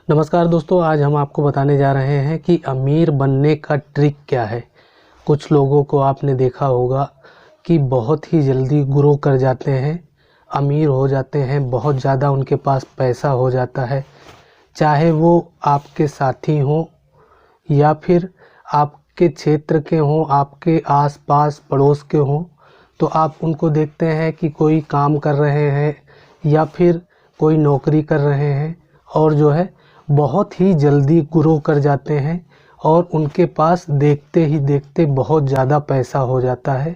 नमस्कार दोस्तों, आज हम आपको बताने जा रहे हैं कि अमीर बनने का ट्रिक क्या है। कुछ लोगों को आपने देखा होगा कि बहुत ही जल्दी ग्रो कर जाते हैं, अमीर हो जाते हैं, बहुत ज़्यादा उनके पास पैसा हो जाता है। चाहे वो आपके साथी हों या फिर आपके क्षेत्र के हों, आपके आसपास पड़ोस के हों, तो आप उनको देखते हैं कि कोई काम कर रहे हैं या फिर कोई नौकरी कर रहे हैं और जो है बहुत ही जल्दी ग्रो कर जाते हैं और उनके पास देखते ही देखते बहुत ज़्यादा पैसा हो जाता है।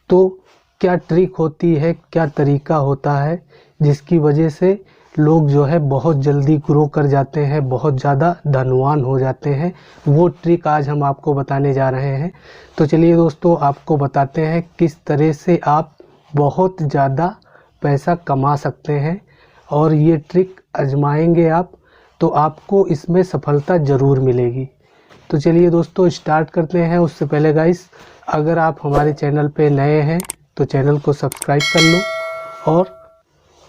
तो क्या ट्रिक होती है, क्या तरीका होता है जिसकी वजह से लोग जो है बहुत जल्दी ग्रो कर जाते हैं, बहुत ज़्यादा धनवान हो जाते हैं, वो ट्रिक आज हम आपको बताने जा रहे हैं। तो चलिए दोस्तों, आपको बताते हैं किस तरह से आप बहुत ज़्यादा पैसा कमा सकते हैं और ये ट्रिक आजमाएंगे आप तो आपको इसमें सफलता ज़रूर मिलेगी। तो चलिए दोस्तों स्टार्ट करते हैं। उससे पहले गाइस, अगर आप हमारे चैनल पे नए हैं तो चैनल को सब्सक्राइब कर लो और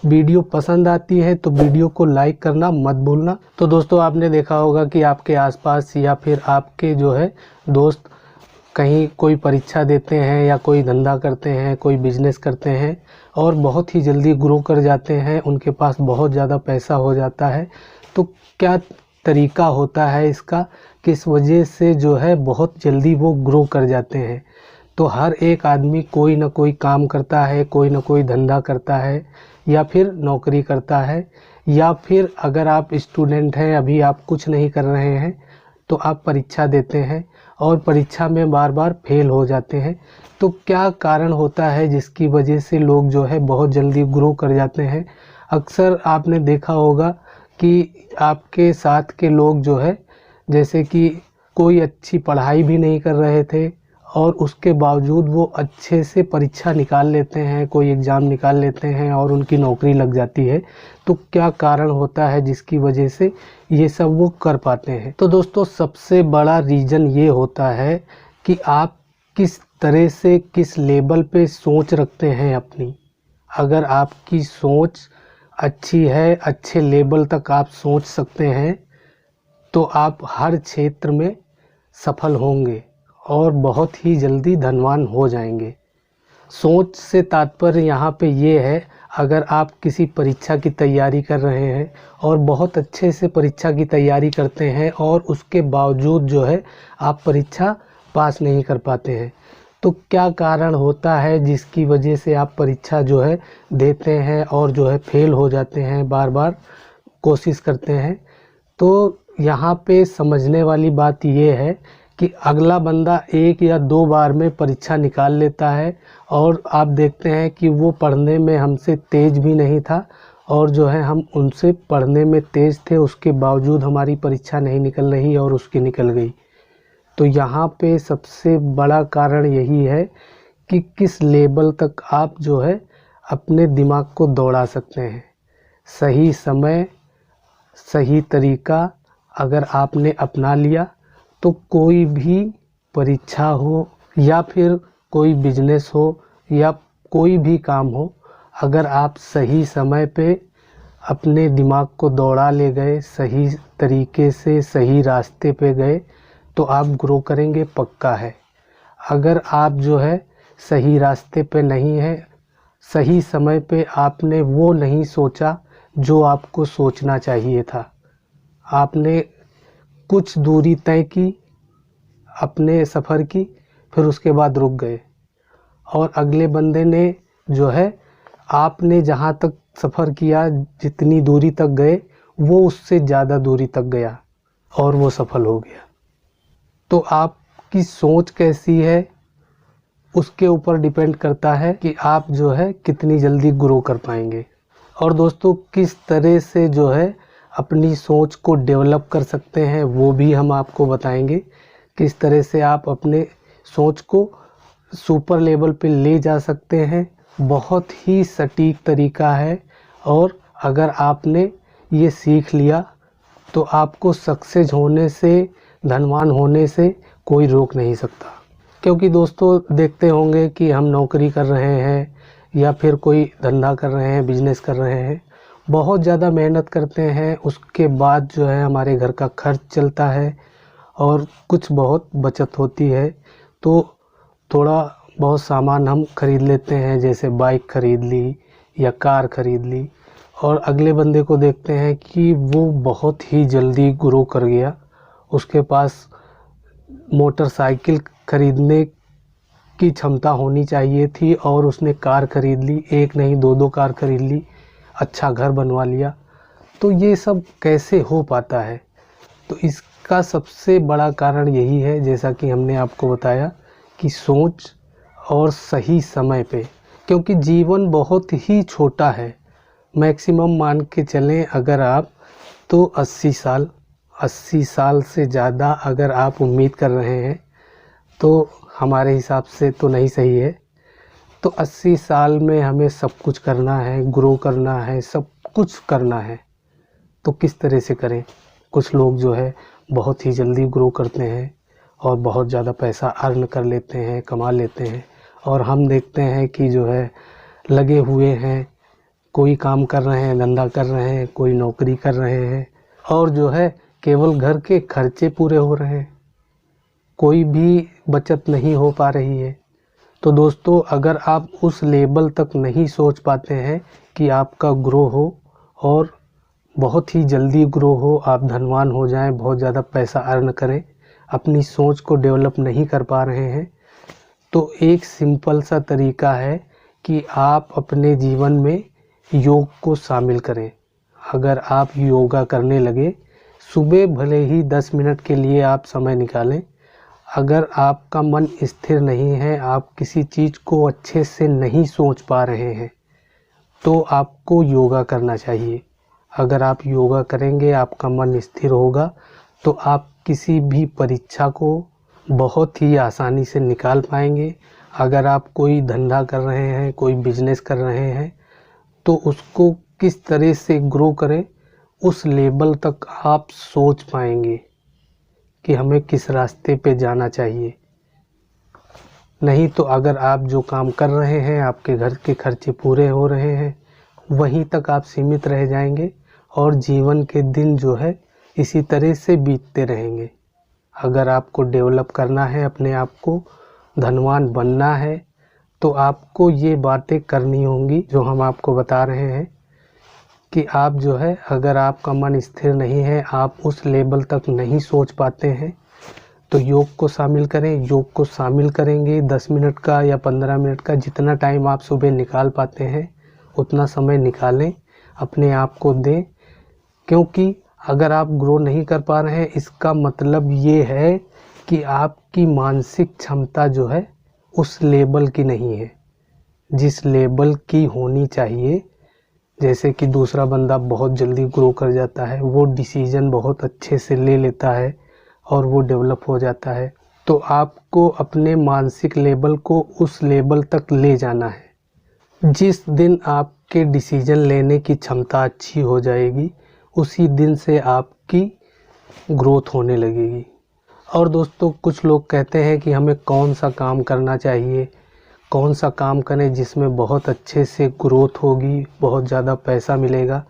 वीडियो पसंद आती है तो वीडियो को लाइक करना मत भूलना। तो दोस्तों आपने देखा होगा कि आपके आसपास या फिर आपके जो है दोस्त कहीं कोई परीक्षा देते हैं या कोई धंधा करते हैं, कोई बिजनेस करते हैं और बहुत ही जल्दी ग्रो कर जाते हैं, उनके पास बहुत ज़्यादा पैसा हो जाता है। तो क्या तरीका होता है इसका, किस वजह से जो है बहुत जल्दी वो ग्रो कर जाते हैं। तो हर एक आदमी कोई ना कोई काम करता है, कोई ना कोई धंधा करता है या फिर नौकरी करता है, या फिर अगर आप स्टूडेंट हैं, अभी आप कुछ नहीं कर रहे हैं तो आप परीक्षा देते हैं और परीक्षा में बार बार फेल हो जाते हैं। तो क्या कारण होता है जिसकी वजह से लोग जो है बहुत जल्दी ग्रो कर जाते हैं। अक्सर आपने देखा होगा कि आपके साथ के लोग जो है, जैसे कि कोई अच्छी पढ़ाई भी नहीं कर रहे थे और उसके बावजूद वो अच्छे से परीक्षा निकाल लेते हैं, कोई एग्ज़ाम निकाल लेते हैं और उनकी नौकरी लग जाती है। तो क्या कारण होता है जिसकी वजह से ये सब वो कर पाते हैं। तो दोस्तों सबसे बड़ा रीज़न ये होता है कि आप किस तरह से, किस लेवल पे सोच रखते हैं अपनी। अगर आपकी सोच अच्छी है, अच्छे लेवल तक आप सोच सकते हैं तो आप हर क्षेत्र में सफल होंगे और बहुत ही जल्दी धनवान हो जाएंगे। सोच से तात्पर्य यहाँ पे ये है, अगर आप किसी परीक्षा की तैयारी कर रहे हैं और बहुत अच्छे से परीक्षा की तैयारी करते हैं और उसके बावजूद जो है आप परीक्षा पास नहीं कर पाते हैं, तो क्या कारण होता है जिसकी वजह से आप परीक्षा जो है देते हैं और जो है फेल हो जाते हैं, बार बार कोशिश करते हैं। तो यहाँ पे समझने वाली बात ये है कि अगला बंदा 1 या 2 बार में परीक्षा निकाल लेता है और आप देखते हैं कि वो पढ़ने में हमसे तेज़ भी नहीं था और जो है हम उनसे पढ़ने में तेज़ थे, उसके बावजूद हमारी परीक्षा नहीं निकल रही और उसकी निकल गई। तो यहाँ पे सबसे बड़ा कारण यही है कि किस लेवल तक आप जो है अपने दिमाग को दौड़ा सकते हैं। सही समय, सही तरीका अगर आपने अपना लिया तो कोई भी परीक्षा हो या फिर कोई बिजनेस हो या कोई भी काम हो, अगर आप सही समय पे अपने दिमाग को दौड़ा ले गए, सही तरीके से सही रास्ते पे गए तो आप ग्रो करेंगे, पक्का है। अगर आप जो है सही रास्ते पे नहीं है, सही समय पे आपने वो नहीं सोचा जो आपको सोचना चाहिए था, आपने कुछ दूरी तय की अपने सफ़र की, फिर उसके बाद रुक गए और अगले बंदे ने जो है आपने जहाँ तक सफ़र किया, जितनी दूरी तक गए, वो उससे ज़्यादा दूरी तक गया और वो सफल हो गया। तो आपकी सोच कैसी है उसके ऊपर डिपेंड करता है कि आप जो है कितनी जल्दी ग्रो कर पाएंगे। और दोस्तों किस तरह से जो है अपनी सोच को डेवलप कर सकते हैं वो भी हम आपको बताएंगे। किस तरह से आप अपने सोच को सुपर लेवल पे ले जा सकते हैं, बहुत ही सटीक तरीका है और अगर आपने ये सीख लिया तो आपको सक्सेस होने से, धनवान होने से कोई रोक नहीं सकता। क्योंकि दोस्तों देखते होंगे कि हम नौकरी कर रहे हैं या फिर कोई धंधा कर रहे हैं, बिजनेस कर रहे हैं, बहुत ज़्यादा मेहनत करते हैं, उसके बाद जो है हमारे घर का खर्च चलता है और कुछ बहुत बचत होती है, तो थोड़ा बहुत सामान हम ख़रीद लेते हैं, जैसे बाइक ख़रीद ली या कार ख़रीद ली। और अगले बंदे को देखते हैं कि वो बहुत ही जल्दी ग्रो कर गया, उसके पास मोटरसाइकिल ख़रीदने की क्षमता होनी चाहिए थी और उसने कार ख़रीद ली, एक नहीं दो कार ख़रीद ली, अच्छा घर बनवा लिया। तो ये सब कैसे हो पाता है? तो इसका सबसे बड़ा कारण यही है, जैसा कि हमने आपको बताया, कि सोच और सही समय पे। क्योंकि जीवन बहुत ही छोटा है, मैक्सिमम मान के चलें अगर आप तो 80 साल से ज़्यादा अगर आप उम्मीद कर रहे हैं तो हमारे हिसाब से तो नहीं सही है। तो 80 साल में हमें सब कुछ करना है, ग्रो करना है, सब कुछ करना है, तो किस तरह से करें? कुछ लोग जो है बहुत ही जल्दी ग्रो करते हैं और बहुत ज़्यादा पैसा अर्न कर लेते हैं, कमा लेते हैं, और हम देखते हैं कि जो है लगे हुए हैं, कोई काम कर रहे हैं, धंधा कर रहे हैं, कोई नौकरी कर रहे हैं, और जो है केवल घर के खर्चे पूरे हो रहे हैं, कोई भी बचत नहीं हो पा रही है। तो दोस्तों, अगर आप उस लेवल तक नहीं सोच पाते हैं कि आपका ग्रो हो और बहुत ही जल्दी ग्रो हो, आप धनवान हो जाएं, बहुत ज़्यादा पैसा अर्न करें, अपनी सोच को डेवलप नहीं कर पा रहे हैं, तो एक सिंपल सा तरीका है कि आप अपने जीवन में योग को शामिल करें। अगर आप योगा करने लगे, सुबह भले ही 10 मिनट के लिए आप समय निकालें, अगर आपका मन स्थिर नहीं है, आप किसी चीज़ को अच्छे से नहीं सोच पा रहे हैं, तो आपको योगा करना चाहिए। अगर आप योगा करेंगे, आपका मन स्थिर होगा, तो आप किसी भी परीक्षा को बहुत ही आसानी से निकाल पाएंगे। अगर आप कोई धंधा कर रहे हैं, कोई बिजनेस कर रहे हैं, तो उसको किस तरह से ग्रो करें, उस लेवल तक आप सोच पाएंगे कि हमें किस रास्ते पे जाना चाहिए। नहीं तो अगर आप जो काम कर रहे हैं, आपके घर के खर्चे पूरे हो रहे हैं, वहीं तक आप सीमित रह जाएंगे और जीवन के दिन जो है इसी तरह से बीतते रहेंगे। अगर आपको डेवलप करना है, अपने आप को धनवान बनना है, तो आपको ये बातें करनी होंगी जो हम आपको बता रहे हैं, कि आप जो है, अगर आपका मन स्थिर नहीं है, आप उस लेवल तक नहीं सोच पाते हैं, तो योग को शामिल करें। योग को शामिल करेंगे 10 मिनट का या 15 मिनट का, जितना टाइम आप सुबह निकाल पाते हैं उतना समय निकालें, अपने आप को दें। क्योंकि अगर आप ग्रो नहीं कर पा रहे हैं, इसका मतलब ये है कि आपकी मानसिक क्षमता जो है उस लेवल की नहीं है जिस लेवल की होनी चाहिए। जैसे कि दूसरा बंदा बहुत जल्दी ग्रो कर जाता है, वो डिसीजन बहुत अच्छे से ले लेता है और वो डेवलप हो जाता है, तो आपको अपने मानसिक लेवल को उस लेवल तक ले जाना है। जिस दिन आपके डिसीजन लेने की क्षमता अच्छी हो जाएगी, उसी दिन से आपकी ग्रोथ होने लगेगी। और दोस्तों, कुछ लोग कहते हैं कि हमें कौन सा काम करना चाहिए, कौन सा काम करें जिसमें बहुत अच्छे से ग्रोथ होगी, बहुत ज़्यादा पैसा मिलेगा।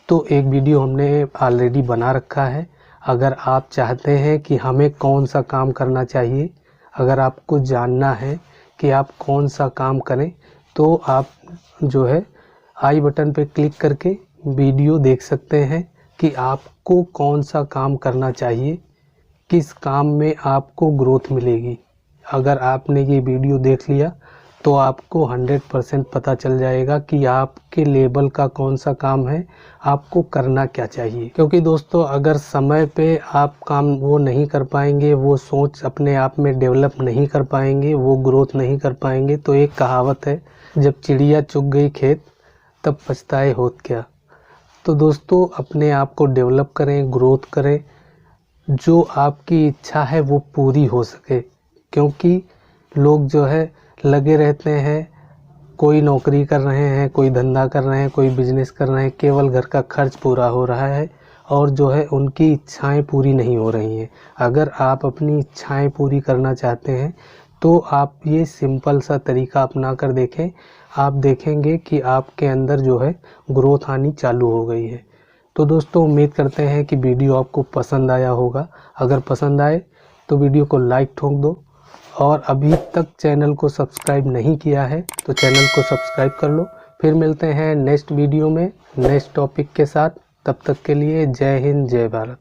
तो एक वीडियो हमने ऑलरेडी बना रखा है। अगर आप चाहते हैं कि हमें कौन सा काम करना चाहिए, अगर आपको जानना है कि आप कौन सा काम करें, तो आप जो है आई बटन पे क्लिक करके वीडियो देख सकते हैं कि आपको कौन सा काम करना चाहिए, किस काम में आपको ग्रोथ मिलेगी। अगर आपने ये वीडियो देख लिया तो आपको 100% पता चल जाएगा कि आपके लेवल का कौन सा काम है, आपको करना क्या चाहिए। क्योंकि दोस्तों, अगर समय पे आप काम वो नहीं कर पाएंगे, वो सोच अपने आप में डेवलप नहीं कर पाएंगे, वो ग्रोथ नहीं कर पाएंगे, तो एक कहावत है, जब चिड़िया चुग गई खेत तब पछताए होत क्या। तो दोस्तों, अपने आप को डेवलप करें, ग्रोथ करें, जो आपकी इच्छा है वो पूरी हो सके। क्योंकि लोग जो है लगे रहते हैं, कोई नौकरी कर रहे हैं, कोई धंधा कर रहे हैं, कोई बिजनेस कर रहे हैं, केवल घर का खर्च पूरा हो रहा है और जो है उनकी इच्छाएं पूरी नहीं हो रही हैं। अगर आप अपनी इच्छाएं पूरी करना चाहते हैं तो आप ये सिंपल सा तरीका अपना कर देखें। आप देखेंगे कि आपके अंदर जो है ग्रोथ आनी चालू हो गई है। तो दोस्तों उम्मीद करते हैं कि वीडियो आपको पसंद आया होगा। अगर पसंद आए तो वीडियो को लाइक ठोक दो, और अभी तक चैनल को सब्सक्राइब नहीं किया है तो चैनल को सब्सक्राइब कर लो। फिर मिलते हैं नेक्स्ट वीडियो में नेक्स्ट टॉपिक के साथ। तब तक के लिए जय हिंद, जय भारत।